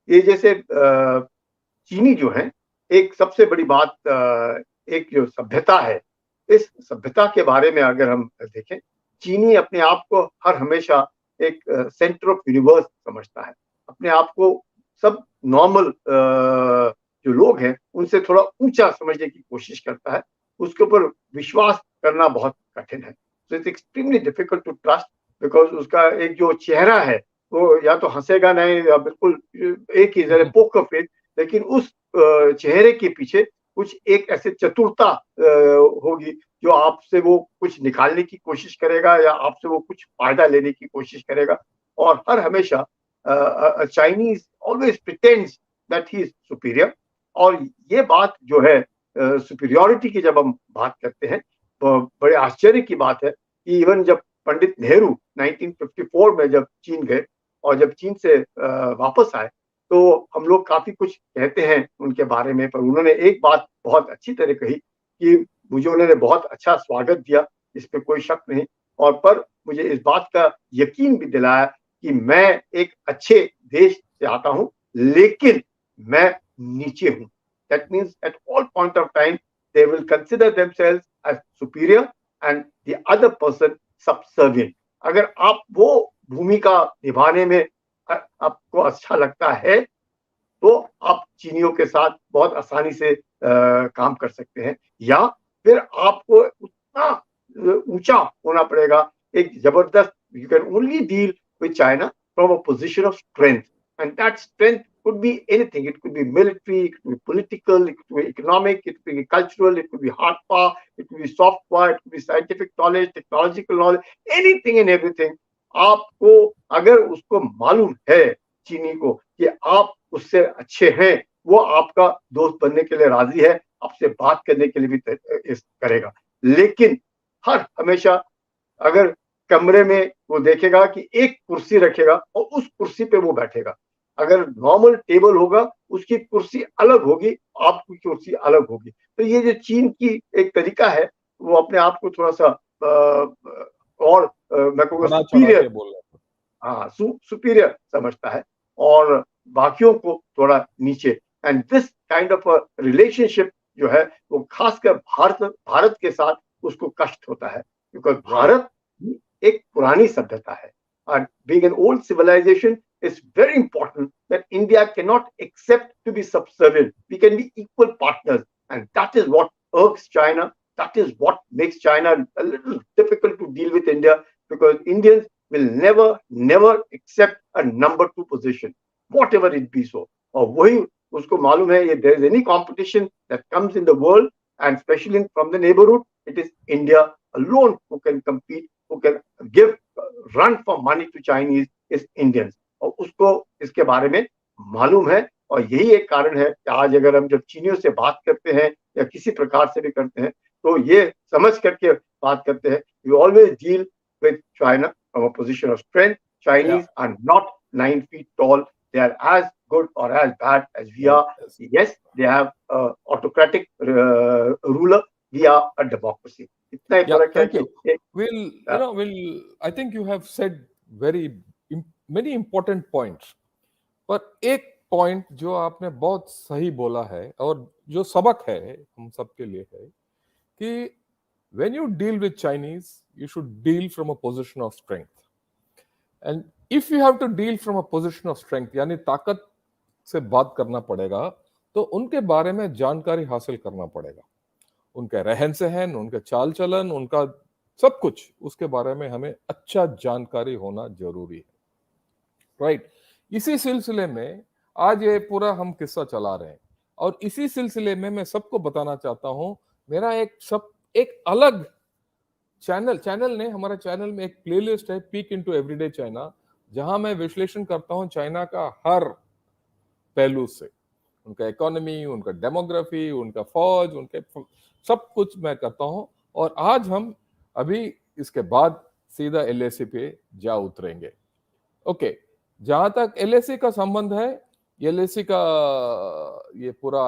ये जैसे चीनी जो है, एक सबसे बड़ी बात, एक जो सभ्यता है, इस सभ्यता के बारे में अगर हम देखें, चीनी अपने आप को हर हमेशा एक सेंटर ऑफ यूनिवर्स समझता है। अपने आप को सब नॉर्मल जो लोग हैं उनसे थोड़ा ऊंचा समझने की कोशिश करता है। उसके ऊपर विश्वास करना बहुत कठिन है। So it's extremely difficult to trust, because उसका एक जो चेहरा है वो या तो हंसेगा नहीं या बिल्कुल एक ही जरा पोकर फेस, लेकिन उस चेहरे के पीछे कुछ एक ऐसे चतुरता होगी जो आपसे वो कुछ निकालने की कोशिश करेगा या आपसे वो कुछ फायदा लेने की कोशिश करेगा। और हर हमेशा Chinese always pretends that he is superior. और ये बात जो है सुपीरियोरिटी की जब हम बात करते हैं तो बड़े आश्चर्य की बात है कि इवन जब पंडित नेहरू 1954 में जब चीन गए और जब चीन से वापस आए तो हम लोग काफी कुछ कहते हैं उनके बारे में, पर उन्होंने एक बात बहुत अच्छी तरह कही कि मुझे उन्होंने बहुत अच्छा स्वागत दिया, इसमें कोई शक नहीं। और पर मुझे इस बात का यकीन भी दिलाया कि मैं एक अच्छे देश से आता हूं, लेकिन मैं नीचे हूं। That means at all point of time they will consider themselves as superior and the other person subservient. अगर आप वो भूमिका निभाने में आपको अच्छा लगता है तो आप चीनियों के साथ बहुत आसानी से काम कर सकते हैं, या फिर आपको उतना ऊंचा होना पड़ेगा, एक जबरदस्त, you can only deal with China from a position of strength, and that strength could be anything. It could be military, it could be political, it could be economic, it could be cultural, it could be hard power, it could be soft power, it could be scientific knowledge, technological knowledge, anything and everything. आपको अगर उसको मालूम है चीनी को कि आप उससे अच्छे हैं, वो आपका दोस्त बनने के लिए राजी है, आपसे बात करने के लिए भी करेगा। लेकिन हर हमेशा अगर कमरे में वो देखेगा कि एक कुर्सी रखेगा और उस कुर्सी पे वो बैठेगा। अगर नॉर्मल टेबल होगा उसकी कुर्सी अलग होगी, आपकी कुर्सी अलग होगी। तो ये जो चीन की एक तरीका है, वो अपने आप को थोड़ा सा और मैं कहूँगा बड़ा चढ़ा सुपीरियर, के बोल रहे हैं। हाँ सुपीरियर समझता है और बाकियों को थोड़ा नीचे। And this kind of relationship जो है वो खासकर भारत के साथ उसको कष्ट होता है, बिकॉज भारत एक पुरानी सभ्यता है और being an old civilisation it's very important that India cannot accept to be subservient. We can be equal partners, and that is what irks China. That is what makes China a little difficult to deal with India, because Indians will never accept a number two position, whatever it be so. और वही उसको मालूम है, there is any competition that comes in the world, and especially from the neighborhood, it is India alone who can compete, who can give run for money to Chinese is Indians. और उसको इसके बारे में मालूम है। और यही एक कारण है कि आज अगर हम जब चीनियों से बात करते हैं या किसी प्रकार से भी करते हैं तो ये समझ करके बात करते हैं, you always deal with China from a position of strength. Chinese are not 9 feet tall, they are as good or as bad as we are. Yes, they have autocratic ruler, we are a democracy. इतना ही फर्क है कि I think you have said very many important points, पर एक point जो आपने बहुत सही बोला है और जो सबक है हम सबके लिए है कि when you deal with Chinese, you should deal from a position of strength. And if you have to deal from a position of strength, यानी ताकत से बात करना पड़ेगा, तो उनके बारे में जानकारी हासिल करना पड़ेगा, उनके रहन सहन, उनके चाल चलन, उनका सब कुछ, उसके बारे में हमें अच्छा जानकारी होना जरूरी है, राइट? इसी सिलसिले में आज ये पूरा हम किस्सा चला रहे हैं और इसी सिलसिले में मैं सबको बताना चाहता हूं, मेरा एक अलग चैनल ने, हमारा चैनल में एक प्लेलिस्ट है, पीक इनटू एवरीडे चाइना, जहां मैं विश्लेषण करता हूं चाइना का हर पहलू से, उनका इकोनॉमी, उनका डेमोग्राफी, उनका फौज, उनके सब कुछ मैं करता हूं। और आज हम अभी इसके बाद सीधा LAC पे जा उतरेंगे। ओके, जहां तक LAC का संबंध है, LAC का ये पूरा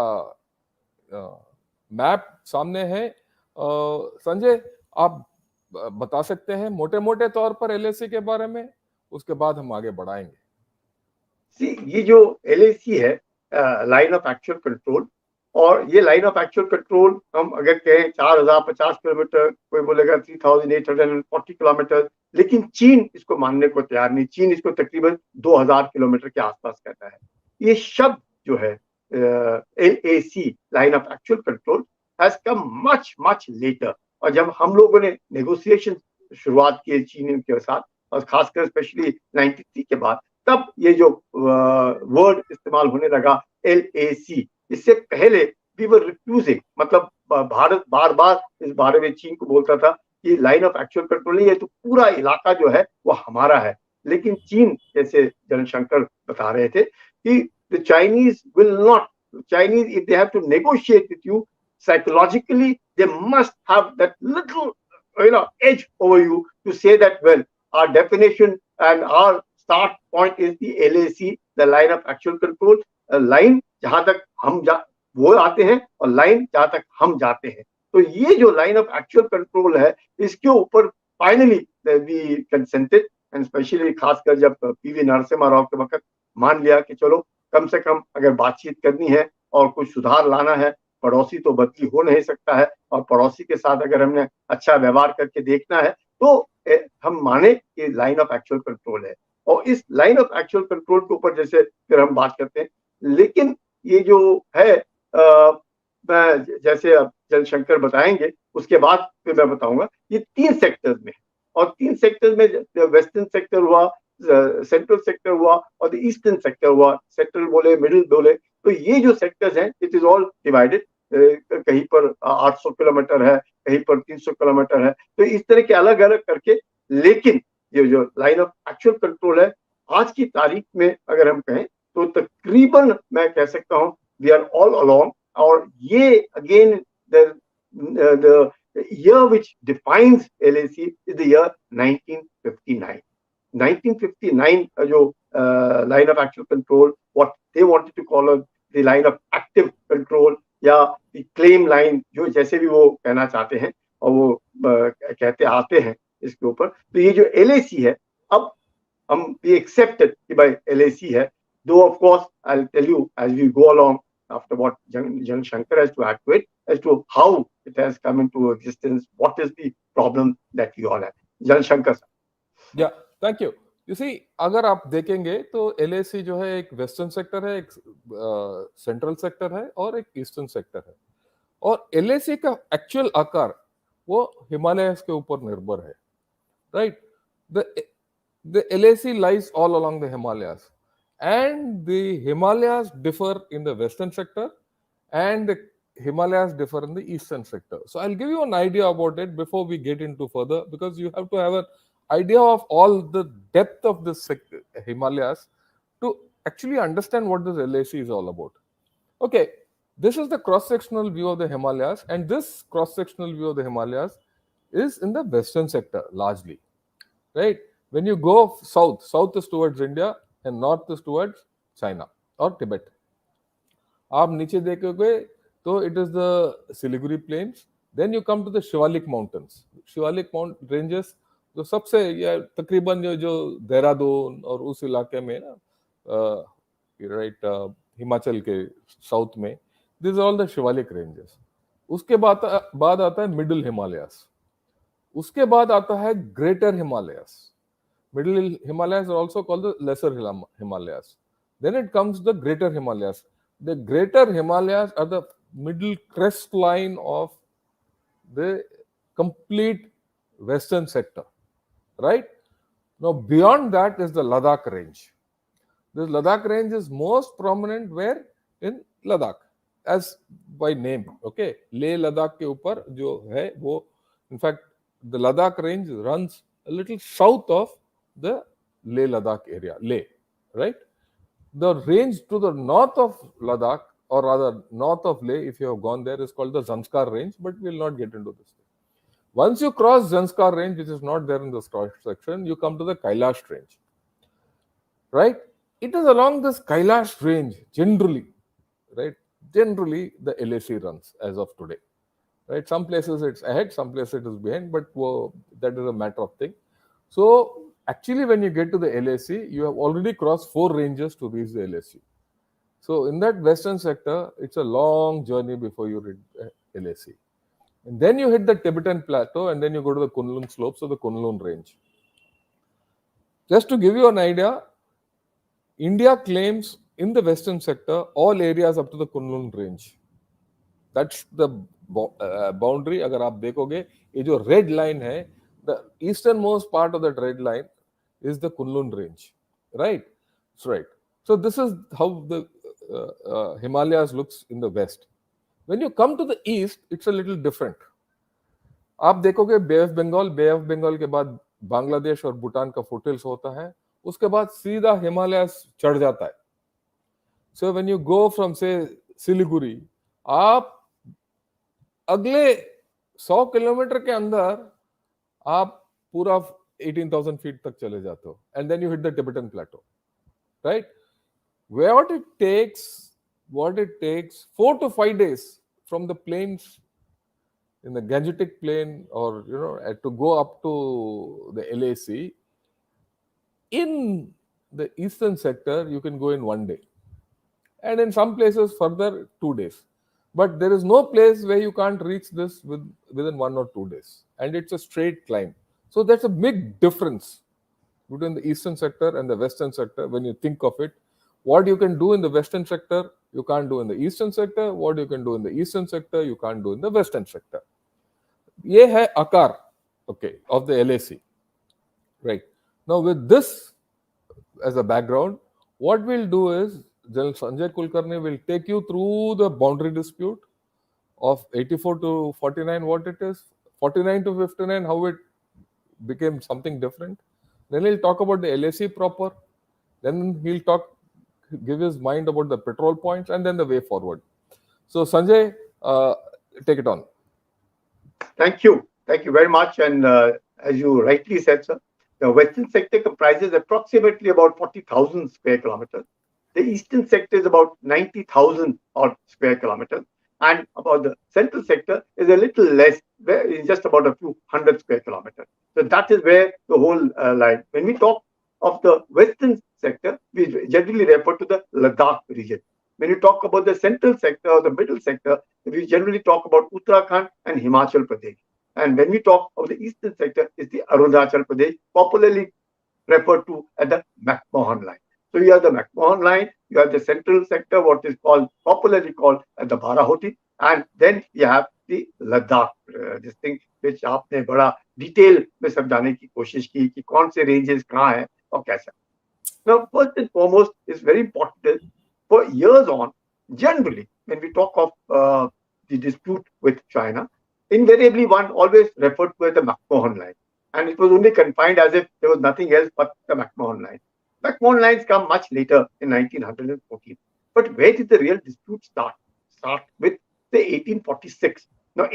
मैप सामने है। संजय, आप बता सकते हैं मोटे मोटे तौर पर LAC के बारे में, उसके बाद हम आगे बढ़ाएंगे। ये जो LAC है, लाइन ऑफ एक्चुअल कंट्रोल, और ये लाइन ऑफ एक्चुअल कंट्रोल हम अगर कहें 4050 किलोमीटर, कोई बोलेगा 3840 किलोमीटर, लेकिन चीन इसको मानने को तैयार नहीं। चीन इसको तकरीबन 2000 किलोमीटर के आसपास कहता है। ये शब्द जो है LAC, line of actual control, has come much much later. और जब हम लोगों ने नेगोशिएशन शुरुआत की चीन के साथ, और खासकर स्पेशली 93 के बाद, तब ये जो वर्ड इस्तेमाल होने लगा LAC। इससे पहले वी वर रिफ्यूजिंग, मतलब भारत बार बार इस बारे में चीन को बोलता था कि लाइन ऑफ एक्चुअल कंट्रोल नहीं है, तो पूरा इलाका जो है वो हमारा है। लेकिन चीन, जैसे जनशंकर बता रहे थे, कि the Chinese will not, Chinese if they have to negotiate with you, psychologically they must have that little edge over you to say that, well, our definition and our start point is the LAC, the line of actual control, line जहां तक वो आते हैं, और line जहां तक हम जाते हैं। तो ये जो लाइन ऑफ एक्चुअल कंट्रोल है, इसके ऊपर finally we consented, and specially खासकर जब PV नरसिम्हा राव के वक्त मान लिया कि चलो कम से कम अगर बातचीत करनी है और कुछ सुधार लाना है, पड़ोसी तो बदली हो नहीं सकता है, और पड़ोसी के साथ अगर हमने अच्छा व्यवहार करके देखना है, तो हम माने कि लाइन ऑफ एक्चुअल कंट्रोल है। और इस लाइन ऑफ एक्चुअल कंट्रोल के ऊपर जैसे फिर हम बात करते हैं। लेकिन ये जो है, जैसे अब जनशंकर बताएंगे, उसके बाद फिर मैं बताऊंगा, ये 3 सेक्टर्स में है। और 3 सेक्टर्स में वेस्टर्न सेक्टर हुआ, सेंट्रल सेक्टर हुआ, और ईस्टर्न सेक्टर हुआ। सेंट्रल बोले, मिडिल बोले, तो ये जो सेक्टर्स हैं, इट इज ऑल डिवाइडेड। कहीं पर 800 किलोमीटर है, कहीं पर 300 किलोमीटर है, तो इस तरह के अलग अलग करके। लेकिन ये जो लाइन ऑफ एक्चुअल कंट्रोल है, आज की तारीख में अगर हम कहें, तो तकरीबन मैं कह सकता हूं वी आर ऑल अलोंग। और ये again the year which defines LAC is the year 1959. 1959 जो line of actual control, what they wanted to call the line of active control, या क्लेम लाइन, जो जैसे भी वो कहना चाहते हैं, और वो कहते आते हैं इसके ऊपर। तो ये जो LAC है, अब हम we accepted कि भाई LAC है, though of course I'll tell you as we go along after what Jan Shankar has to add to it, as to how it has come into existence, what is the problem that we all have. Jan Shankar sir. या thank you. You see, अगर आप देखेंगे तो LAC जो है एक western sector है, एक सेंट्रल सेक्टर है, और एक ईस्टर्न सेक्टर है। और LAC का एक्चुअल आकार वो हिमालयस के ऊपर निर्भर है, right. The LAC lies all along the Himalayas, and the Himalayas differ in the western sector, and the Himalayas differ in the eastern sector. So I'll give you an idea about it before we get into further, because you have to have an idea of all the depth of this Himalayas to actually understand what this LAC is all about. Okay, this is the cross-sectional view of the Himalayas, and this cross-sectional view of the Himalayas is in the western sector largely, right? When you go south, south is towards India and north is towards China or Tibet. आप नीचे देखोगे तो it is the Siliguri plains. Then you come to the Shivalik mountains. Shivalik ranges जो सबसे, या तकरीबन जो देहरादून और उस इलाके में ना, राइट, हिमाचल के साउथ में, this all the Shivalik ranges. उसके बाद आता है मिडिल हिमालयस, उसके बाद आता है greater Himalayas. Middle Himalayas are also called the lesser Himalayas. Then it comes the greater Himalayas. The greater Himalayas are the middle crest line of the complete western sector, right? Now beyond that is the Ladakh range. This Ladakh range is most prominent where? In Ladakh, as by name, okay? Leh Ladakh के ऊपर जो है वो, in fact the Ladakh range runs a little south of the Leh Ladakh area, Leh, right? The range to the north of Ladakh, or rather north of Leh, if you have gone there, is called the Zanskar range, but we will not get into this. Once you cross Zanskar range, which is not there in this cross section, you come to the Kailash range, right? It is along this Kailash range, generally, right? Generally, the LAC runs as of today, right? Some places it's ahead, some places it is behind, but that is a matter of thing. So Actually, when you get to the LAC, you have already crossed 4 ranges to reach the LAC. So in that western sector, it's a long journey before you reach LAC. And then you hit the Tibetan Plateau, and then you go to the Kunlun slopes of the Kunlun range. Just to give you an idea, India claims in the western sector all areas up to the Kunlun range. That's the boundary. अगर आप देखोगे ये जो red line है, the easternmost part of that red line is the Kunlun range, right? That's right. So this is how the Himalayas looks in the west. When you come to the east, it's a little different. आप देखोगे बे of Bengal के बाद बांग्लादेश और भूटान का foothills होता है, उसके बाद सीधा हिमालयस चढ़ जाता है. So when you go from से सिलीगुड़ी, आप अगले 100 किलोमीटर के अंदर आप पूरा 18,000 फीट तक चले जाते हो, and then you hit the Tibetan plateau, right? What it takes 4 to 5 days from the plains in the Gangetic plain, or to go up to the LAC. In the eastern sector, you can go in 1 day, and in some places further 2 days. But there is no place where you can't reach this within 1 or 2 days, and it's a straight climb. So that's a big difference between the eastern sector and the western sector when you think of it. What you can do in the western sector, you can't do in the eastern sector. What you can do in the eastern sector, you can't do in the western sector. ये है आकार, okay, of the LAC, right? Now with this as a background, what we'll do is General Sanjay Kulkarni will take you through the boundary dispute of 84 to 49, what it is, 49 to 59, how it became something different. Then he'll talk about the LAC proper. Then he'll give his mind about the petrol points, and then the way forward. So Sanjay, take it on. Thank you very much. And as you rightly said, sir, the western sector comprises approximately about 40,000 square kilometers. The eastern sector is about 90,000 odd square kilometers, and about the central sector is a little less, it's just about a few hundred square kilometers. So that is where the whole line. When we talk of the western sector, we generally refer to the Ladakh region. When you talk about the central sector or the middle sector, we generally talk about Uttarakhand and Himachal Pradesh. And when we talk of the eastern sector, it's the Arunachal Pradesh, popularly referred to as the McMahon line. So you have the McMahon line, you have the central sector, what is popularly called as the Barahoti, and then you have the Ladakh, this thing which आपने बड़ा detail में समझाने की कोशिश की कि कौन से रेंजेस कहाँ हैं और कैसा. Now, first and foremost, is very important. For years on, generally, when we talk of the dispute with China, invariably one always referred to as the McMahon line, and it was only confined as if there was nothing else but the McMahon line. McMahon lines come much later in 1914. But where did the real dispute start? Start with the 1846. Now,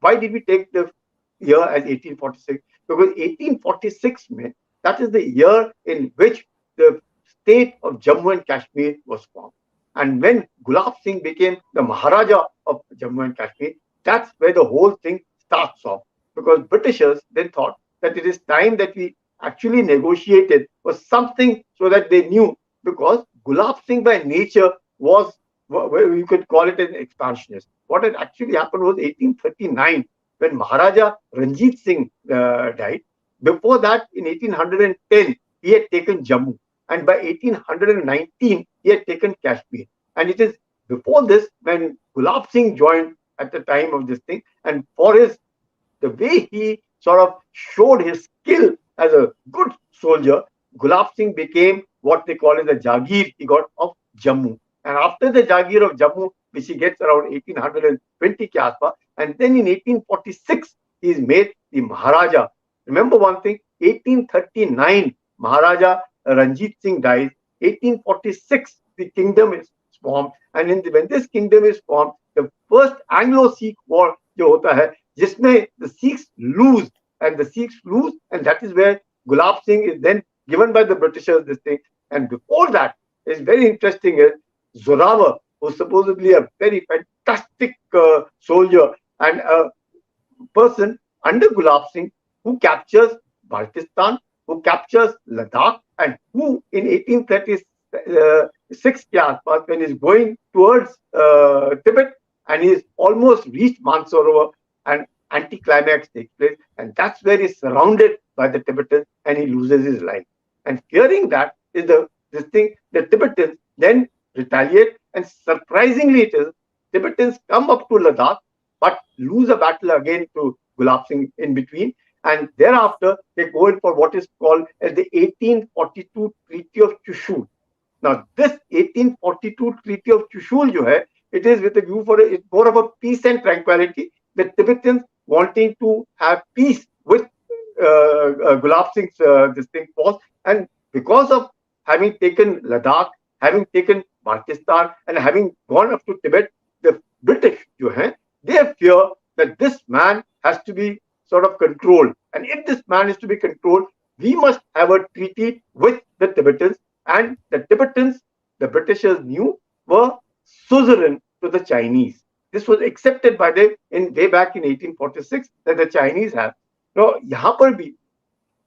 why did we take the year as 1846? Because 1846 meant that is the year in which the state of Jammu and Kashmir was formed. And when Gulab Singh became the Maharaja of Jammu and Kashmir, that's where the whole thing starts off. Because Britishers then thought that it is time that we actually negotiated for something so that they knew, because Gulab Singh by nature was, you could call it an expansionist. What had actually happened was 1839, when Maharaja Ranjit Singh died. Before that, in 1810, he had taken Jammu. And by 1819, he had taken Kashmir. And it is before this when Gulab Singh joined at the time of this thing. And for the way he sort of showed his skill as a good soldier, Gulab Singh became what they call as the Jagir he got of Jammu. And after the Jagir of Jammu, which he gets around 1820 ke aaspas, and then in 1846, he is made the Maharaja. Remember one thing, 1839, Maharaja Ranjit Singh dies. 1846, the kingdom is formed. And when this kingdom is formed, the first Anglo-Sikh war jo hota hai, jisme the Sikhs lose, and that is where Gulab Singh is then given by the Britishers this thing. And before that, is very interesting is Zorawar, who's supposedly a very fantastic soldier and a person under Gulab Singh who captures Baltistan, who captures Ladakh and who in 1836 के आसपास when he's going towards Tibet and he's almost reached Mansarovar and anticlimax takes place, and that's where he's surrounded by the Tibetans and he loses his life. And fearing that is the Tibetans then retaliate, and surprisingly it is Tibetans come up to Ladakh but lose a battle again to Gulab Singh in between, and thereafter they go in for what is called as the 1842 Treaty of Chushul. Now this 1842 Treaty of Chushul जो है, it is with a view for it's more of a peace and tranquility. The Tibetans wanting to have peace with Gulab Singh's this thing force, and because of having taken Ladakh, having taken Pakistan, and having gone up to Tibet, the British जो है, they fear that this man has to be sort of controlled, and if this man is to be controlled, we must have a treaty with the Tibetans, and the Tibetans, the Britishers knew, were suzerain to the Chinese. This was accepted by them in way back in 1846 that the Chinese have. Now, यहाँ पर भी,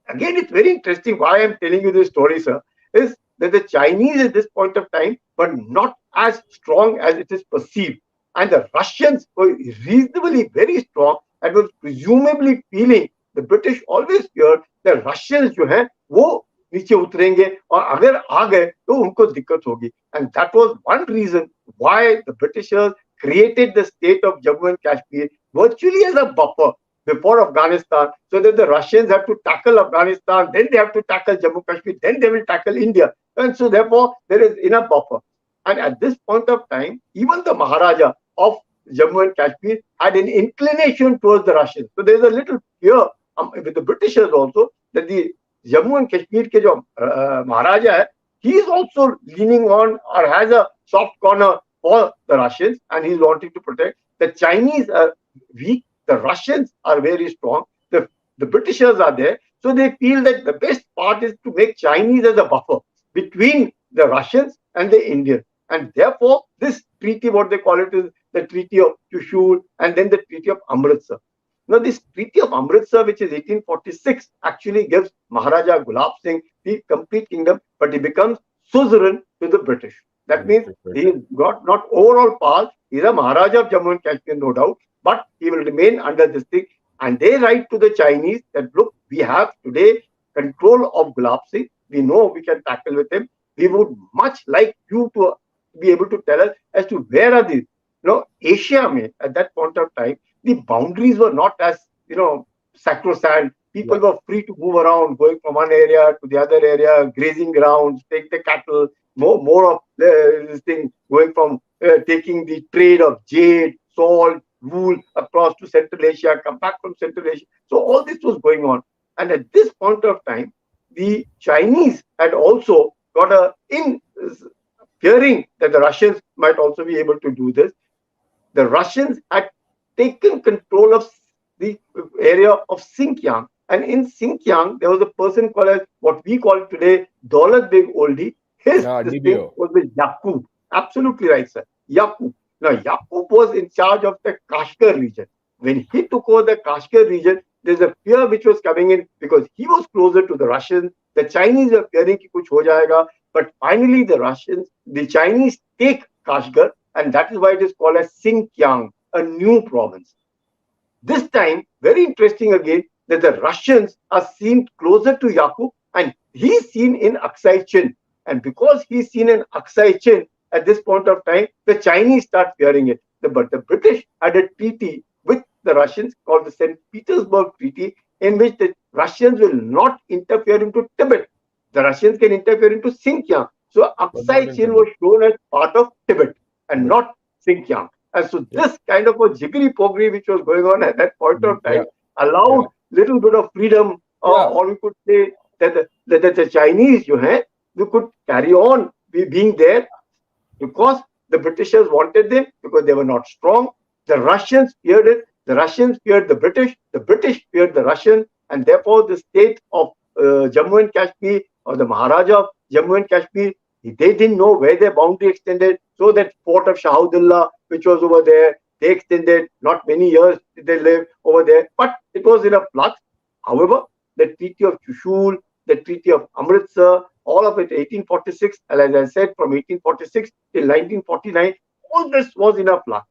again, it's very interesting why I'm telling you this story, sir, is that the Chinese at this point of time were not as strong as it is perceived. And the Russians were reasonably very strong and was presumably feeling, the British always feared that Russians जो हैं वो नीचे उतरेंगे और अगर आ गए तो उनको दिक्कत होगी. And that was one reason why the Britishers created the state of Jammu and Kashmir virtually as a buffer before Afghanistan, so that the Russians have to tackle Afghanistan, then they have to tackle Jammu Kashmir, then they will tackle India. And so therefore there is enough buffer. And at this point of time, even the Maharaja of Jammu and Kashmir had an inclination towards the Russians. So there is a little fear with the Britishers also that the Jammu and Kashmir ke jo Maharaja hai, he is also leaning on or has a soft corner for the Russians, and he is wanting to protect. The Chinese are weak, the Russians are very strong, the Britishers are there, so they feel that the best part is to make Chinese as a buffer between the Russians and the Indians. And therefore, this treaty, what they call it, is the Treaty of Chushul and then the Treaty of Amritsar. Now, this Treaty of Amritsar, which is 1846, actually gives Maharaja Gulab Singh the complete kingdom, but he becomes suzerain to the British. That means he got not overall powers. He's a Maharaja of Jammu and Kashmir, no doubt, but he will remain under this thing. And they write to the Chinese that, look, we have today control of Gulab Singh. We know we can tackle with him. We would much like you to be able to tell us as to where are these. Asia mein, at that point of time, the boundaries were not as, sacrosanct. People were free to move around, going from one area to the other area, grazing grounds, take the cattle, more of this thing, going from taking the trade of jade, salt, wool across to Central Asia, come back from Central Asia. So all this was going on. And at this point of time, the Chinese had also got fearing that the Russians might also be able to do this. The Russians had taken control of the area of Xinjiang. And in Xinjiang, there was a person called as what we call today Daulat Beg Oldie. His thing was with Yaqub. Absolutely right, sir. Yaqub. Now, Yaqub was in charge of the Kashgar region. When he took over the Kashgar region, there's a fear which was coming in because he was closer to the Russians. The Chinese were fearing कि कुछ हो जाएगा. But finally, the Chinese take Kashgar, and that is why it is called as Xinjiang, a new province. This time, very interesting again, that the Russians are seen closer to Yaqub, and he's seen in Aksai Chin. And because he's seen in Aksai Chin at this point of time, the Chinese start fearing it. But the British had a treaty with the Russians called the St. Petersburg Treaty, in which the Russians will not interfere into Tibet. The Russians can interfere into Xinjiang. So Aksai Chin was shown as part of Tibet and not Xinjiang. And so this kind of a jiggery-pokery which was going on at that point of time allowed little bit of freedom, or we could say that the Chinese, they could carry on being there because the Britishers wanted them, because they were not strong. The Russians feared it. The Russians feared the British feared the Russians, and therefore the state of Jammu and Kashmir, or the Maharaja of Jammu and Kashmir, they didn't know where their boundary extended. So that fort of Shahudullah, which was over there, they extended. Not many years did they live over there, but it was in a flux. However, the Treaty of Chushul, the Treaty of Amritsar, all of it, 1846, and as I said, from 1846 till 1949, all this was in a flux.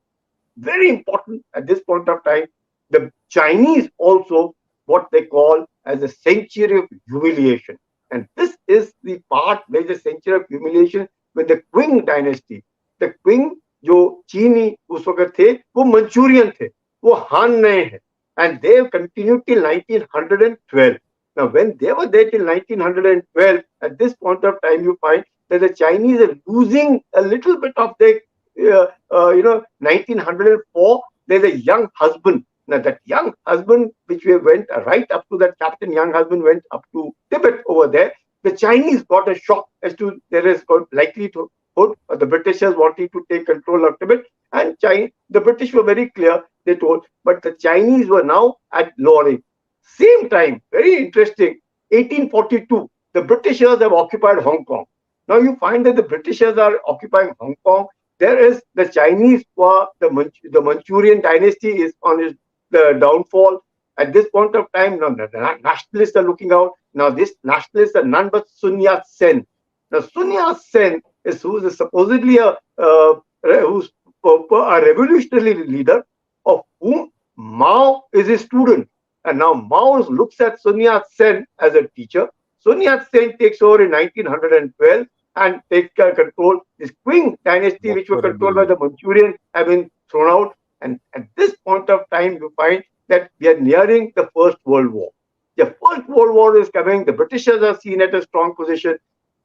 Very important at this point of time. The Chinese also, what they call as a century of humiliation. And this is the part where the century of humiliation when the Qing dynasty, the Qing जो चीनी उस वक्त थे वो Manchurian थे, वो हान नए हैं, and they have continued till 1912. Now, when they were there till 1912, at this point of time, you find that the Chinese are losing a little bit of their, 1904. There's a young husband. Now, that young husband, which we went right up to that Captain Young husband went up to Tibet over there. The Chinese got a shock as to there is likely to put the Britishers wanting to take control of Tibet, and China, the British were very clear. They told, but the Chinese were now at lowering. Same time, very interesting. 1842, the Britishers have occupied Hong Kong. Now you find that the Britishers are occupying Hong Kong. There is the Chinese, the Manchurian dynasty is on the downfall. At this point of time, now the nationalists are looking out. Now these nationalists are none but Sun Yat-sen. Now Sun Yat-sen is who is supposedly who's a revolutionary leader of whom Mao is a student. And now Mao looks at Sun Yat-sen as a teacher. Sun Yat-sen takes over in 1912 and takes control. This Qing dynasty, which were controlled by the Manchurians, have been thrown out. And at this point of time, you find that we are nearing the First World War. The First World War is coming. The Britishers are seen at a strong position.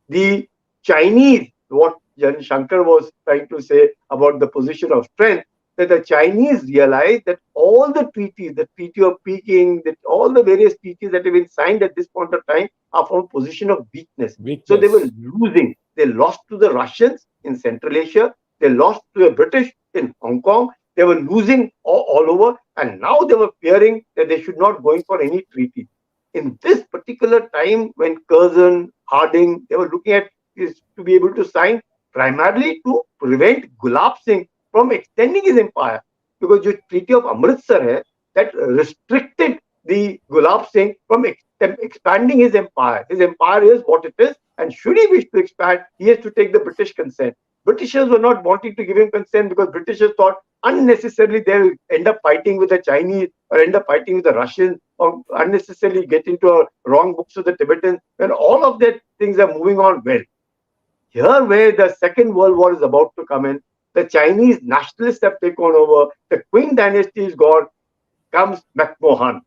The Chinese, what Jan Shankar was trying to say about the position of strength, that the Chinese realized that all the treaties, the Treaty of Peking, that all the various treaties that have been signed at this point of time are from a position of weakness. So they were losing. They lost to the Russians in Central Asia. They lost to the British in Hong Kong. They were losing all over. And now they were fearing that they should not go in for any treaty. In this particular time when Curzon, Harding, they were looking at is to be able to sign primarily to prevent Gulab Singh from extending his empire, because the Treaty of Amritsar hai, that restricted the Gulab Singh from expanding his empire. His empire is what it is, and should he wish to expand, he has to take the British consent. Britishers were not wanting to give him consent because Britishers thought unnecessarily they'll end up fighting with the Chinese or end up fighting with the Russians or unnecessarily get into a wrong books with the Tibetans, when all of that things are moving on well. Here where the Second World War is about to come in, the Chinese nationalists have taken over, the Qing dynasty is gone, comes McMahon.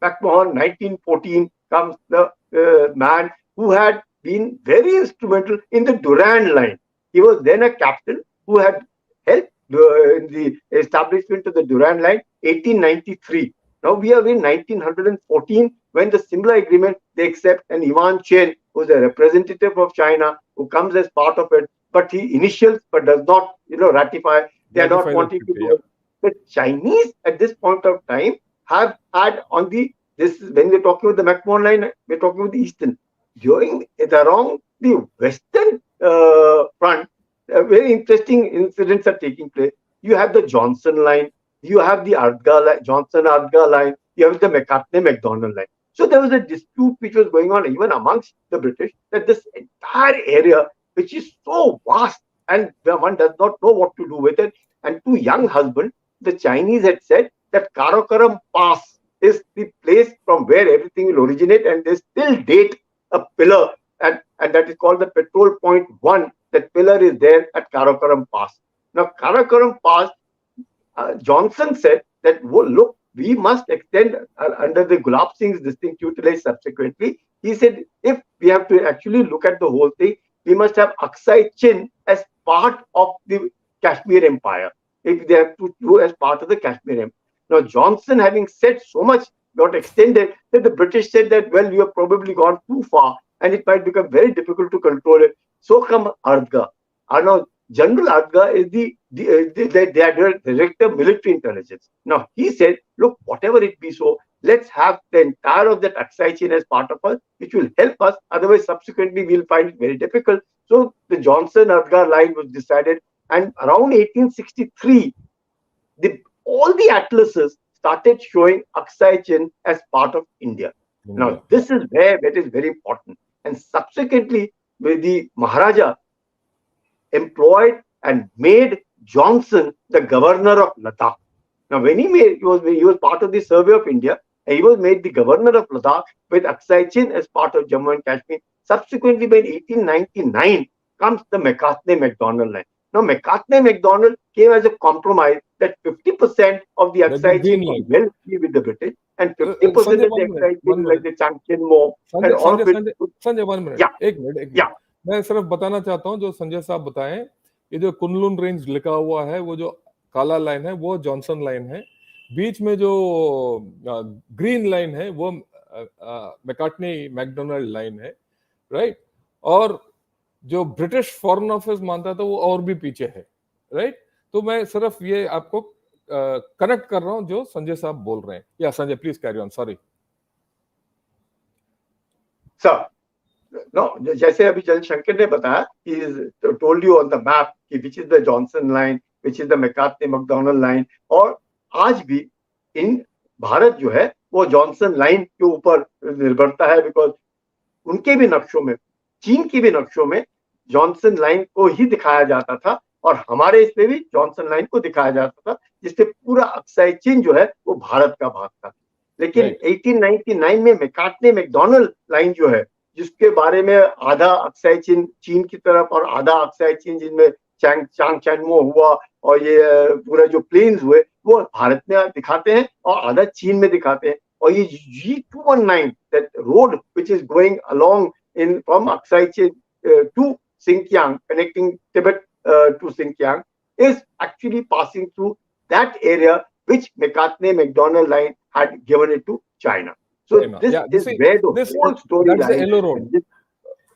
McMahon, 1914, comes the man who had been very instrumental in the Durand Line. He was then a captain who had helped in the establishment of the Durand Line, 1893. Now we are in 1914 when the Simla Agreement they accept, and Yuan Chen, who is a representative of China, who comes as part of it, but he initials but does not, ratify. They are not wanting to do it. The Chinese at this point of time have had on when we're talking about the McMahon Line, we're talking about the Eastern. Around the Western front, very interesting incidents are taking place. You have the Johnson Line, you have the Johnson-Ardga Line, you have the McCartney-MacDonald Line. So there was a dispute which was going on even amongst the British, that this entire area, which is so vast and one does not know what to do with it, and to young husband, the Chinese had said that Karakoram Pass is the place from where everything will originate, and they still date a pillar, and that is called the Petrol Point 1. That pillar is there at Karakoram Pass. Now, Karakoram Pass, Johnson said that, look, we must extend under the Gulab Singh's distinct tutelage subsequently. He said, if we have to actually look at the whole thing, we must have Aksai Chin as part of the Kashmir Empire. If they have to do as part of the Kashmir Empire. Now, Johnson, having said so much, got extended, that the British said that, well, you have probably gone too far and it might become very difficult to control it. So come Ardga. Now, General Ardga is the director of military intelligence. Now, he said, look, whatever it be so, let's have the entire of that Aksai Chin as part of us, which will help us. Otherwise, subsequently, we'll find it very difficult. So the Johnson-Ardga line was decided. And around 1863, all the atlases started showing Aksai Chin as part of India. Now, this is where that is very important. And subsequently, with the Maharaja employed and made Johnson the governor of Ladakh. Now, when he was part of the survey of India, and he was made the governor of Ladakh with Aksai Chin as part of Jammu and Kashmir. Subsequently, by 1899, comes the Macartney-Macdonald line. Now, Macartney-Macdonald came as a compromise that 50% of the Aksai Chin could well be with the British, and 50% Sanjay, of the one minute, Aksai Chin, one like minute. the Changchen Mo, and Sanjay all Sanjay of it. Sanjay Sanjay 1 minute, Yeah, एक minute yeah. मैं सिर्फ बताना चाहता हूँ, जो संजय साहब बताएं, ये जो कुनलुन रेंज लिखा हुआ है, वो जो काला लाइन है वो जॉनसन लाइन है, बीच में जो ग्रीन लाइन है वो मैकार्टनी मैकडोनाल्ड लाइन है, राइट? और जो ब्रिटिश फॉरेन ऑफिस मानता था वो और भी पीछे है, राइट? तो मैं सिर्फ ये आपको कनेक्ट कर रहा हूं जो संजय साहब बोल रहे हैं. या Sanjay, please carry on. Sorry sir. No, जैसे अभी जयशंकर ने बताया, he told you on the map which is the Johnson line, which is the McCartney McDonald line, और आज भी इन भारत जो है वो जॉनसन लाइन के ऊपर निर्भरता है, बिकॉज उनके भी नक्शों में, चीन के भी नक्शों में जॉनसन लाइन को ही दिखाया जाता था, और हमारे इसमें भी जॉनसन लाइन को दिखाया जाता था, जिससे पूरा अक्साई चीन जो है वो भारत का भाग था. लेकिन 1899 में मैकार्टनी मैकडोनाल्ड लाइन जो है, जिसके बारे में आधा अक्साई चीन चीन की तरफ और आधा अक्साई चीन जिनमें चांगचैनमो हुआ और ये पूरा जो प्लेन्स हुए वो भारत में दिखाते हैं और आधा चीन में दिखाते हैं. और ये G219 that road which is going along in from Aksai Chin to Xinjiang, connecting Tibet to Xinjiang, is actually passing through that area which McCartney McDonald line had given it to China. So this is where the whole story lies. That's the yellow road.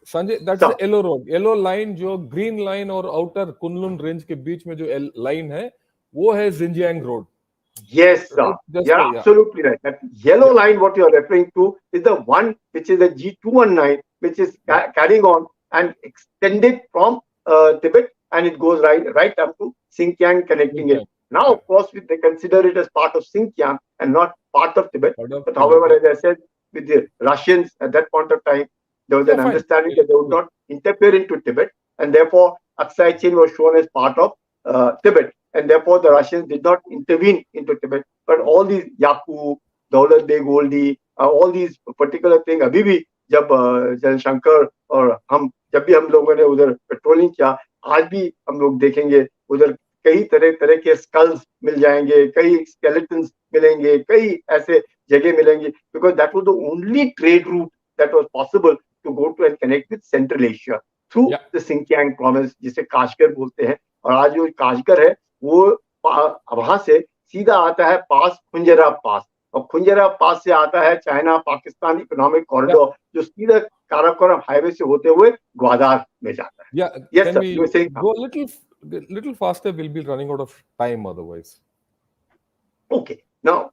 Sanjay, that's the yellow road. Yellow line जो green line और outer Kunlun range के बीच में जो line है, वो है Xinjiang road. Yes, sir. You're absolutely right. That yellow line, what you're referring to, is the one which is the G219, which is carrying on and extended from Tibet, and it goes right up to Xinjiang, connecting it. Now, of course, they consider it as part of Xinjiang and not part of Tibet. But however, as I said, with the Russians at that point of time, there was an understanding that they would not interfere into Tibet, and therefore Aksai Chin was shown as part of Tibet, and therefore the Russians did not intervene into Tibet. But all these Yaku, Daulat Beg Oldi, all these particular things, अभी भी जब जयशंकर और जब भी हम लोगों ने उधर पेट्रोलिंग किया, आज भी हम लोग देखेंगे उधर कई तरह के स्कल्स मिल जाएंगे, कई स्केलेटन्स मिलेंगे, कई ऐसे जगह मिलेंगे, because that was the only trade route that was possible to go to and connect with Central Asia through the Xinjiang province, जिसे काशगर बोलते हैं. और आज जो काशगर है वो वहां से सीधा आता है पास खुंजरा पास, और खुंजरा पास से आता है चाइना पाकिस्तान इकोनॉमिक कॉरिडोर, जो सीधा काराकोरम हाईवे से होते हुए ग्वादार में जाता है. Yes, sir. You were saying go little faster. We'll be running out of time otherwise. Okay. Now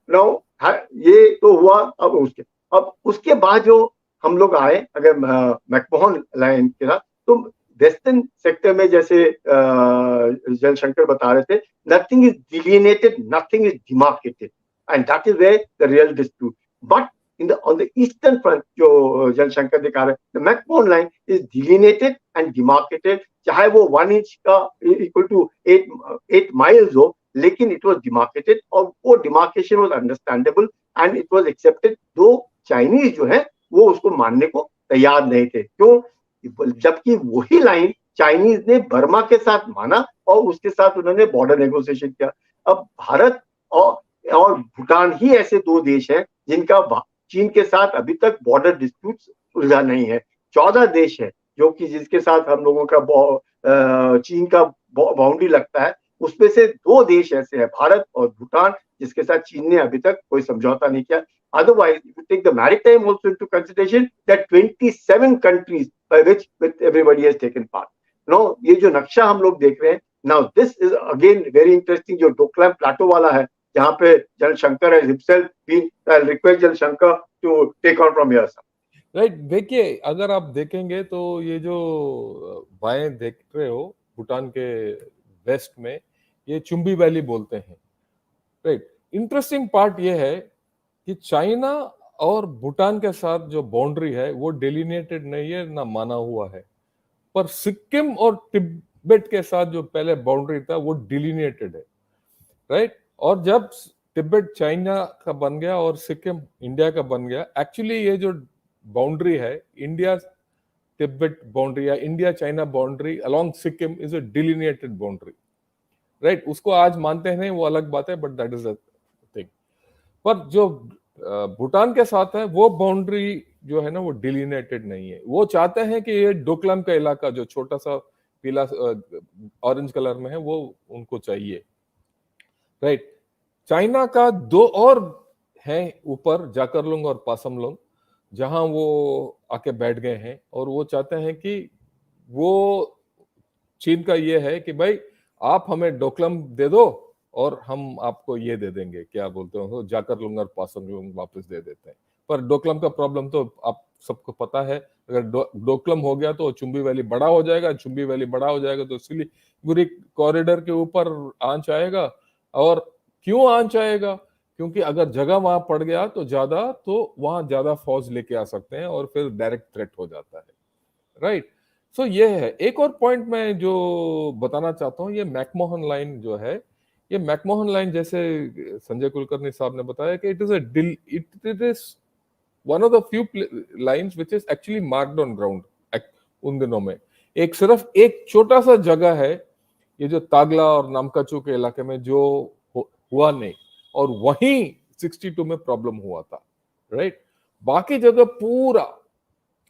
ये तो हुआ. अब उसके बाद जो हम लोग आए, अगर मैकमोहन लाइन के साथ, तो वेस्टर्न सेक्टर में जैसे जयशंकर बता रहे थे, nothing is delineated, nothing is demarcated, and that is where the real dispute. But on the eastern front, जो जयशंकर दिखा रहे, the McMahon line is delineated and demarcated, चाहे वो 1 इंच का equal to 8 miles हो, लेकिन it was demarcated, और वो demarcation was understandable and it was accepted, दो चाइनीज जो है वो उसको मानने को तैयार नहीं थे. क्यों? जबकि वही लाइन चाइनीज ने बर्मा के साथ माना और उसके साथ उन्होंने बॉर्डर नेगोशिएशन किया. अब भारत और भूटान ही ऐसे दो देश हैं जिनका चीन के साथ अभी तक बॉर्डर डिस्प्यूट सुलझा नहीं है. 14 देश है जो कि जिसके साथ हम लोगों का चीन का बाउंड्री लगता है, उसमें से 2 देश ऐसे हैं, भारत और भूटान, जिसके साथ चीन ने अभी तक कोई समझौता नहीं किया. Otherwise, if you take the maritime also into consideration, that 27 countries by which everybody has taken part. Now, ये जो नक्शा हम लोग देख रहे हैं, now this is again very interesting, जो डोकलाम प्लाटो वाला है, जहाँ पे Jaishankar has himself been request Jaishankar to take on from here. Right, देखिए, अगर आप देखेंगे तो ये जो बाएं देख रहे हो भूटान के वेस्ट में, ये चुम्बी वैली बोलते हैं. राइट, इंटरेस्टिंग पार्ट ये है कि चाइना और भूटान के साथ जो बाउंड्री है वो डिलिनेटेड नहीं है, ना माना हुआ है। पर सिक्किम और तिब्बत के साथ जो पहले बाउंड्री था वो डिलिनेटेड है, राइट। और जब तिब्बत चाइना का बन गया और सिक्किम इंडिया का बन गया, एक्चुअली ये जो बाउंड्री है, इंडिया तिब्बत बाउंड्री या India China boundary along Sikkim is a delineated boundary, right. उसको आज मानते हैं नहीं, वो अलग बात है, but that is a thing. पर जो भूटान के साथ है वो बाउंड्री जो है ना वो डिलिनेटेड नहीं है। वो चाहते हैं कि ये डोकलाम का इलाका जो छोटा सा पीला ऑरेंज कलर में है वो उनको चाहिए, राइट। चाइना का दो और है ऊपर, जाकरलुंग और पासमलुंग, जहां वो आके बैठ गए हैं और वो चाहते हैं कि वो, चीन का ये है कि भाई आप हमें डोकलाम दे दो और हम आपको ये दे देंगे, क्या बोलते हो, जाकरलुंग और पासमलुंग वापस दे देते हैं। पर डोकलाम का प्रॉब्लम तो आप सबको पता है, अगर डोकलाम हो गया तो चुंबी वैली बड़ा हो जाएगा, चुंबी वैली बड़ा हो जाएगा तो सिलीगुड़ी कॉरिडोर के ऊपर आंच आएगा। और क्यों आंच आएगा? क्योंकि अगर जगह वहां पड़ गया तो वहां ज्यादा फौज लेके आ सकते हैं और फिर डायरेक्ट थ्रेट हो जाता है, राइट। सो ये है। एक और पॉइंट मैं जो बताना चाहता हूँ, ये मैकमोहन लाइन जो है, ये मैकमोहन लाइन जैसे संजय कुलकर्णी साहब ने बताया कि it is one of the few lines which is actually marked on ground उन दिनों में। एक सिर्फ एक छोटा सा जगह है, ये जो तागला और नामकाचू के इलाके में जो हुआ नहीं, और वहीं 62 में प्रॉब्लम हुआ था, राइट। बाकी जगह पूरा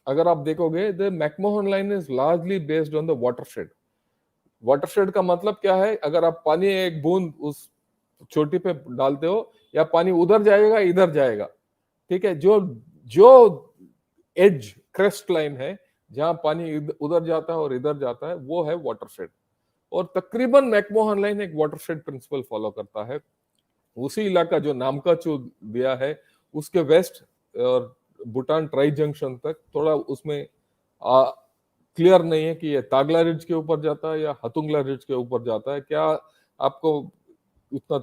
अगर आप देखोगे, the McMahon line is largely based on the watershed. Watershed का मतलब क्या है? अगर आप पानी एक बूंद उस चोटी पे डालते हो, या पानी उधर जाएगा इधर जाएगा, ठीक है। जो जो एज क्रेस्ट लाइन है, जहां पानी उधर जाता है और इधर जाता है, वो है वाटरशेड। और तकरीबन मैकमोहन लाइन एक वाटरशेड प्रिंसिपल फॉलो करता है। उसी इलाका जो नामकाचू दिया है, उसके वेस्ट और भूटान ट्राई जंक्शन तक थोड़ा उसमें क्लियर नहीं है कि ये तागला रिज के ऊपर जाता है या हतुंगला रिज के ऊपर जाता है। क्या आपको उतना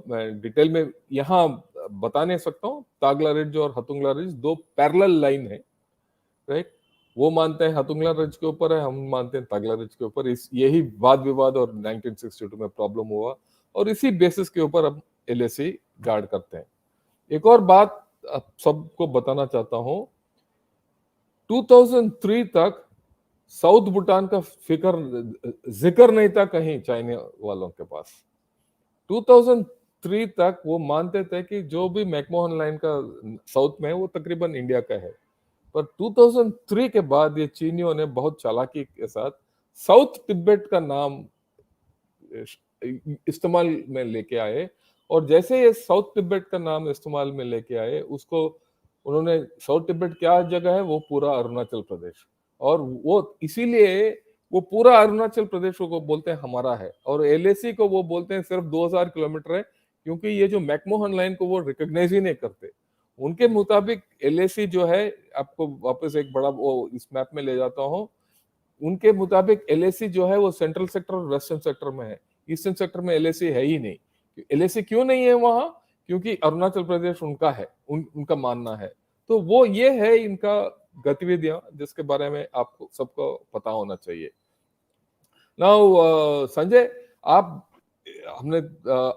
मैं डिटेल में यहाँ बता नहीं सकता हूँ। तागला रिज और हतुंगला रिज दो पैरेलल लाइन है, राइट। वो मानते हैं हतुंगला रिज के ऊपर है, हम मानते हैं तागला रिज के ऊपर। इस यही वाद विवाद और 1962 में प्रॉब्लम हुआ, और इसी बेसिस के ऊपर अब LAC गार्ड करते हैं। एक और बात आप सबको बताना चाहता हूं, 2003 तक साउथ भूटान का जिक्र नहीं था कहीं चाइना वालों के पास। 2003 तक वो मानते थे कि जो भी मैकमोहन लाइन का साउथ में है वो तकरीबन इंडिया का है। पर 2003 के बाद ये चीनियों ने बहुत चालाकी के साथ साउथ तिब्बत का नाम इस्तेमाल में लेके आए, और जैसे ये साउथ तिब्बत का नाम इस्तेमाल में लेके आए, उसको उन्होंने, साउथ तिब्बत क्या जगह है, वो पूरा अरुणाचल प्रदेश, और वो इसीलिए वो पूरा अरुणाचल प्रदेश को बोलते हैं हमारा है, और LAC को वो बोलते हैं सिर्फ 2000 किलोमीटर है, क्योंकि ये जो मैकमोहन लाइन को वो रिकॉग्नाइज ही नहीं करते। उनके मुताबिक LAC जो है, आपको वापस एक बड़ा वो इस मैप में ले जाता हूँ, उनके मुताबिक LAC जो है वो सेंट्रल सेक्टर और वेस्टर्न सेक्टर में है। ईस्टर्न सेक्टर में LAC है ही नहीं। LAC क्यों नहीं है वहां? क्योंकि अरुणाचल प्रदेश उनका है, उनका मानना है। तो वो ये है इनका गतिविधियां, जिसके बारे में आपको सबको पता होना चाहिए। नाउ संजय, आप हमने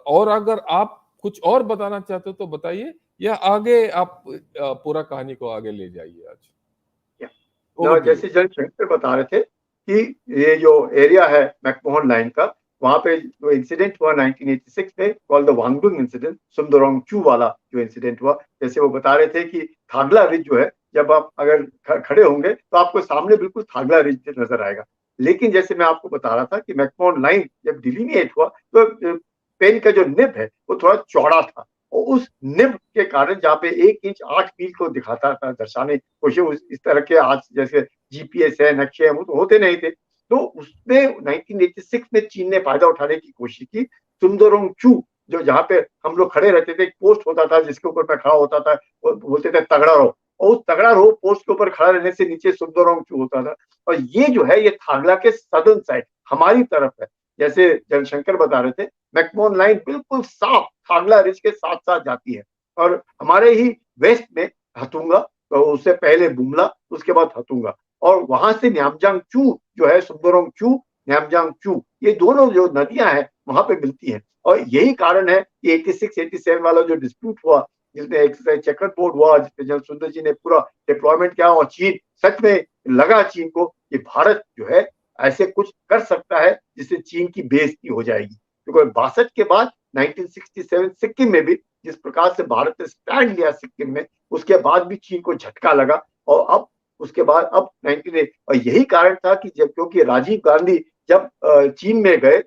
और अगर आप कुछ और बताना चाहते हो तो बताइए, या आगे आप पूरा कहानी को आगे ले जाइए आज। जैसे जनशंकर बता रहे थे कि ये जो एरिया है मैकमोहन लाइन का, वहां पे जो इंसिडेंट हुआ 1986 में, कॉल्ड द वांगडुंग इंसिडेंट, सुंदरोंग चू वाला जो इंसिडेंट हुआ, जैसे वो बता रहे थे कि थागला रिज जो है, जब आप अगर खड़े होंगे तो आपको सामने बिल्कुल थागला रिज नजर आएगा। लेकिन जैसे मैं आपको बता रहा था कि मैकमोहन लाइन जब डिलीनिएट हुआ तो पेन का जो निब है वो थोड़ा चौड़ा था, और उस निब के कारण जहाँ पे 1 इंच 8 मील को दिखाता था, दर्शाने की कोशिश, इस तरह के आज जैसे GPS है, नक्शे हैं, वो तो होते नहीं थे। तो उसमें 1986 में चीन ने फायदा उठाने की कोशिश की। सुंदरोंग चू, जो जहाँ पे हम लोग खड़े रहते थे, एक पोस्ट होता था जिसके ऊपर मैं खड़ा होता था, वो बोलते थे तगड़ा रहो, और उस तगड़ा रहो पोस्ट के ऊपर खड़ा रहने से नीचे सुंदरोंग चू होता था। और ये जो है, ये थागला के सदर्न साइड हमारी तरफ है। जैसे जनशंकर बता रहे थे, मैकमोहन लाइन बिल्कुल साफ थागला रिज के साथ साथ जाती है, और हमारे ही वेस्ट में हतूंगा, तो उससे पहले बुमला, उसके बाद हतूंगा। और वहां से न्यामजांग चू जो है, सुंदरम चू, न्यामजांग चू, ये दोनों जो नदियां हैं वहां पे मिलती हैं। और यही कारण है कि 86-87 वाला जो डिस्प्यूट हुआ, जिसमें एक्सरसाइज चेकर बोर्ड हुआ, जिसमें जनरल सुंदर जी ने पूरा डिप्लॉयमेंट किया, और चीन सच में लगा चीन को कि भारत जो है ऐसे कुछ कर सकता है जिससे चीन की बेइज्जती हो जाएगी। क्योंकि 62 के बाद 1967 सिक्किम में भी जिस प्रकार से भारत ने स्टैंड लिया सिक्किम में, उसके बाद भी चीन को झटका लगा। और अब उसके बाद अब 19 और यही कारण था कि जब, क्योंकि राजीव गांधी जब चीन में गए,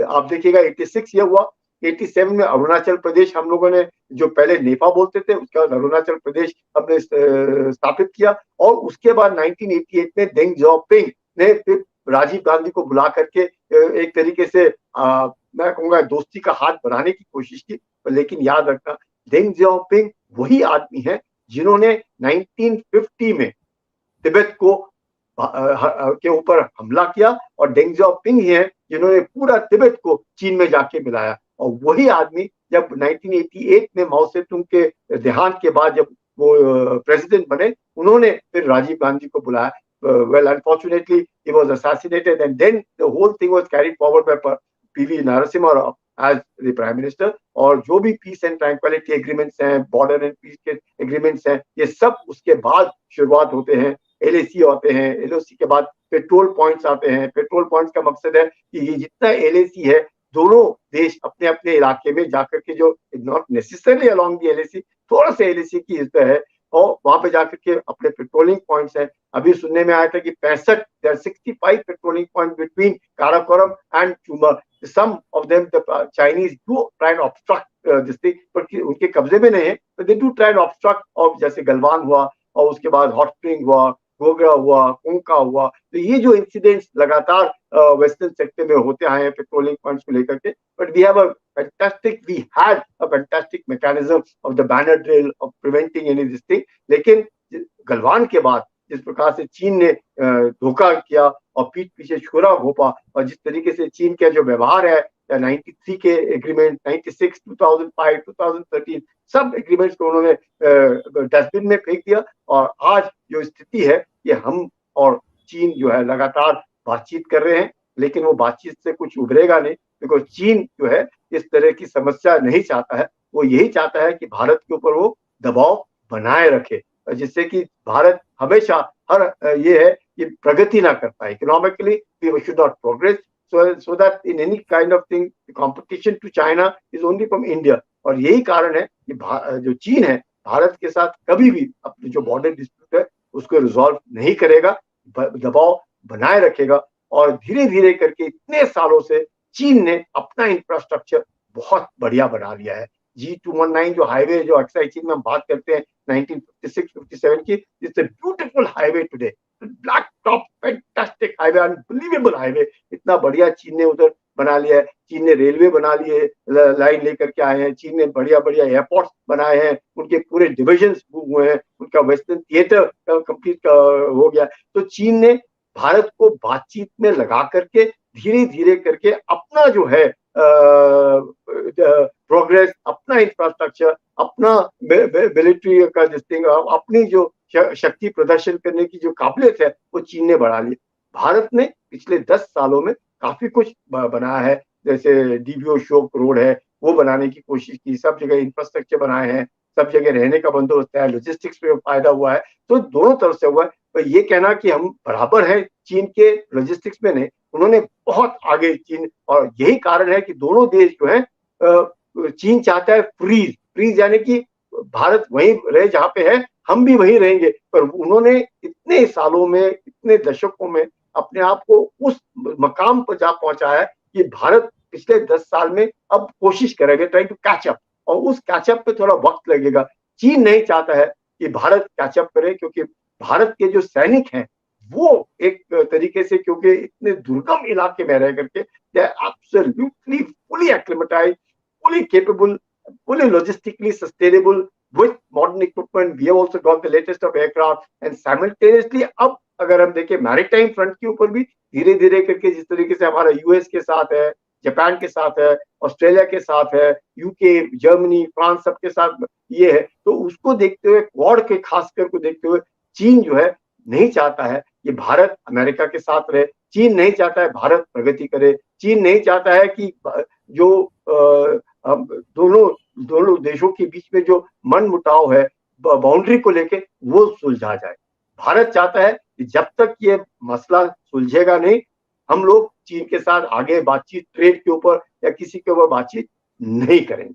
आप देखिएगा 86 ये हुआ, 87 में अरुणाचल प्रदेश हम लोगों ने, जो पहले नेपा बोलते थे, उसके बाद अरुणाचल प्रदेश हमने स्थापित किया। और उसके बाद 1988 में देंग जियाओपिंग ने फिर राजीव गांधी को बुला करके एक तरीके से मैं कहूंगा दोस्ती का हाथ बढ़ाने की कोशिश की। लेकिन याद रखना, देंग जियाओपिंग वही आदमी है जिन्होंने 1950 में तिब्बत को के ऊपर हमला किया, और डेंग जियाओपिंग ही है जिन्होंने पूरा तिब्बत को चीन में जाके मिलाया। और वही आदमी जब 1988 में माओ से तुंग के देहांत के बाद जब वो प्रेसिडेंट बने, उन्होंने फिर राजीव गांधी को बुलाया। Well, unfortunately, he was assassinated, and then the whole thing was carried forward by PV Narasimha Rao as the Prime Minister। और जो भी पीस एंड ट्रैंक्विलिटी एग्रीमेंट्स हैं, बॉर्डर एंड पीस के एग्रीमेंट्स हैं, ये सब उसके बाद शुरुआत होते हैं। LAC होते हैं, LAC के बाद पेट्रोल पॉइंट्स आते हैं। पेट्रोल पॉइंट्स का मकसद है कि ये जितना LAC है, दोनों देश अपने अपने इलाके में जाकर के, जो not necessarily along the LAC, थोड़ा सा LAC की इज्जत है, और वहां पे जाकर के अपने पेट्रोलिंग पॉइंट्स हैं। अभी सुनने में आया था कि 65 patrolling point between Karakoram and Chumar. Some of them the Chinese do try and obstruct this thing, पर उनके कब्जे में नहीं है, तो they do try and obstruct. और जैसे गलवान हुआ, और उसके बाद हॉट स्प्रिंग हुआ, गोगरा हुआ, कोंका हुआ। तो ये जो इंसिडेंट्स लगातार वेस्टर्न सेक्टर में होते आए हैं पेट्रोलिंग पॉइंट्स को लेकर के, but we have we had a fantastic mechanism of the banner drill of preventing any this thing। लेकिन गलवान के बाद जिस प्रकार से चीन ने धोखा किया और पीठ पीछे छुरा घोपा, और जिस तरीके से चीन का जो व्यवहार है, 93 के एग्रीमेंट, 96, 2005, 2013, सब एग्रीमेंट्स को उन्होंने डस्टबिन में फेंक दिया। और आज जो स्थिति है, ये हम और चीन जो है लगातार बातचीत कर रहे हैं, लेकिन वो बातचीत से कुछ उभरेगा नहीं, क्योंकि चीन जो है इस तरह की समस्या नहीं चाहता है। वो यही चाहता है कि भारत के ऊपर वो दबाव बनाए रखे, जिससे कि भारत हमेशा हर ये है कि प्रगति ना कर पाए economically, we should not progress, so that in any kind of thing the competition to China is only from India। और यही कारण है कि जो चीन है भारत के साथ कभी भी अपने जो बॉर्डर डिस्प्यूट है उसको रिजॉल्व नहीं करेगा, दबाव बनाए रखेगा। और धीरे धीरे करके इतने सालों से चीन ने अपना इंफ्रास्ट्रक्चर बहुत बढ़िया बना लिया है। G219 जो हाईवे, जो अक्सर चीन में हम बात करते हैं 1956-57 की, it's a beautiful highway today, black top fantastic highway, unbelievable highway. इतना बढ़िया चीन ने उधर बना लिया है। चीन ने रेलवे बना लिए, लाइन लेकर के आए हैं। चीन ने बढ़िया बढ़िया एयरपोर्ट बनाए हैं, उनके पूरे डिविजन हुए हैं, उनका वेस्टर्न थिएटर कंप्लीट हो गया। तो चीन ने भारत को बातचीत में लगा करके धीरे धीरे करके अपना जो है प्रोग्रेस, अपना इंफ्रास्ट्रक्चर, अपना मिलिट्री का जिसथिंग, अपनी जो शक्ति प्रदर्शन करने की जो काबिलियत है, वो चीन ने बढ़ा ली। भारत ने पिछले 10 सालों में काफी कुछ बनाया है, जैसे डीबीओ शोक रोड है, वो बनाने की कोशिश की, सब जगह इंफ्रास्ट्रक्चर बनाए हैं, सब जगह रहने का बंदोबस्त है, लॉजिस्टिक्स में फायदा हुआ है। तो दोनों तरफ से हुआ है। तो ये कहना कि हम बराबर हैं चीन के लॉजिस्टिक्स में, नहीं, उन्होंने बहुत आगे चीन। और यही कारण है कि दोनों देश जो है, चीन चाहता है फ्रीज, फ्रीज यानी कि भारत वहीं रहे जहां पे है, हम भी वहीं रहेंगे। पर उन्होंने इतने सालों में, इतने दशकों में अपने आप को उस मकाम पर जा पहुंचाया है कि भारत पिछले 10 साल में अब कोशिश करेगा, ट्राई टू कैच अप, और उस कैचअप पे थोड़ा वक्त लगेगा। चीन नहीं चाहता है कि भारत कैचअप करे, क्योंकि भारत के जो सैनिक हैं वो एक तरीके से, क्योंकि इतने दुर्गम इलाके में रह करके, they are absolutely fully acclimatised, fully capable, fully logistically sustainable with modern equipment। We have also got the latest of aircraft, and simultaneously अब अगर हम देखें मैरीटाइम फ्रंट के ऊपर भी धीरे धीरे करके, जिस तरीके से हमारा यूएस के साथ है, जापान के साथ है, ऑस्ट्रेलिया के साथ है, यूके, जर्मनी, फ्रांस सबके साथ ये है। तो उसको देखते हुए, क्वाड के खासकर को देखते हुए चीन जो है नहीं चाहता है ये भारत अमेरिका के साथ रहे। चीन नहीं चाहता है भारत प्रगति करे। चीन नहीं चाहता है कि जो दोनों दोनों देशों के बीच में जो मन मुटाव है बाउंड्री को लेके वो सुलझा जाए। भारत चाहता है कि जब तक ये मसला सुलझेगा नहीं, हम लोग चीन के साथ आगे बातचीत ट्रेड के ऊपर या किसी के ऊपर बातचीत नहीं करेंगे।